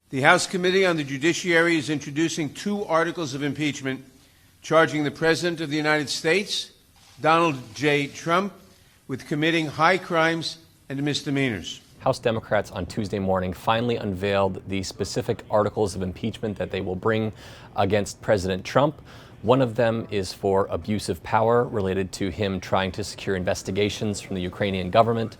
The House Committee on the Judiciary is introducing 2 articles of impeachment charging the President of the United States, Donald J. Trump, with committing high crimes and misdemeanors. House Democrats on Tuesday morning finally unveiled the specific articles of impeachment that they will bring against President Trump. One of them is for abuse of power related to him trying to secure investigations from the Ukrainian government.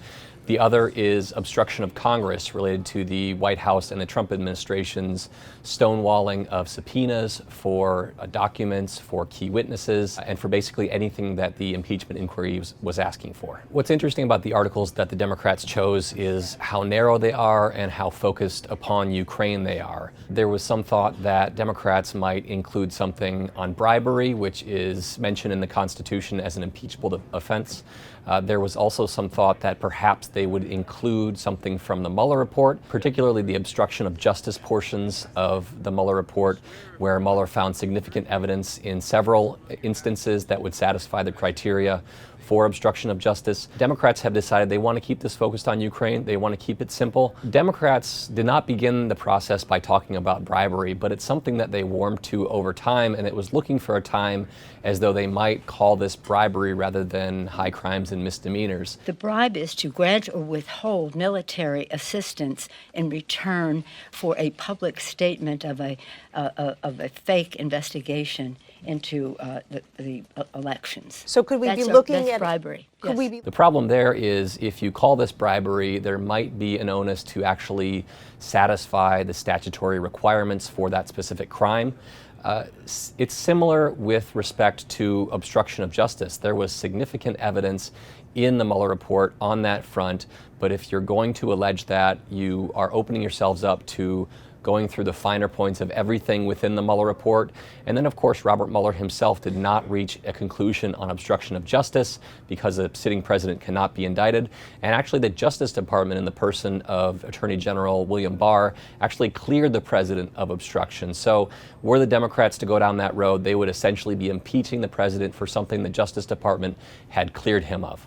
The other is obstruction of Congress related to the White House and the Trump administration's stonewalling of subpoenas for documents, for key witnesses, and for basically anything that the impeachment inquiry was asking for. What's interesting about the articles that the Democrats chose is how narrow they are and how focused upon Ukraine they are. There was some thought that Democrats might include something on bribery, which is mentioned in the Constitution as an impeachable offense. There was also some thought that perhaps they would include something from the Mueller report, particularly the obstruction of justice portions of the Mueller report, where Mueller found significant evidence in several instances that would satisfy the criteria for obstruction of justice. Democrats have decided they want to keep this focused on Ukraine. They want to keep it simple. Democrats did not begin the process by talking about bribery, but it's something that they warmed to over time, and it was looking for a time as though they might call this bribery rather than high crimes and misdemeanors. The bribe is to grant or withhold military assistance in return for a public statement of a fake investigation into the elections. So could we be looking at bribery? Yes. The problem there is if you call this bribery, there might be an onus to actually satisfy the statutory requirements for that specific crime. It's similar with respect to obstruction of justice. There was significant evidence in the Mueller report on that front, but if you're going to allege that, you are opening yourselves up to going through the finer points of everything within the Mueller report. And then, of course, Robert Mueller himself did not reach a conclusion on obstruction of justice because a sitting president cannot be indicted. And actually, the Justice Department, in the person of Attorney General William Barr, actually cleared the president of obstruction. So were the Democrats to go down that road, they would essentially be impeaching the president for something the Justice Department had cleared him of.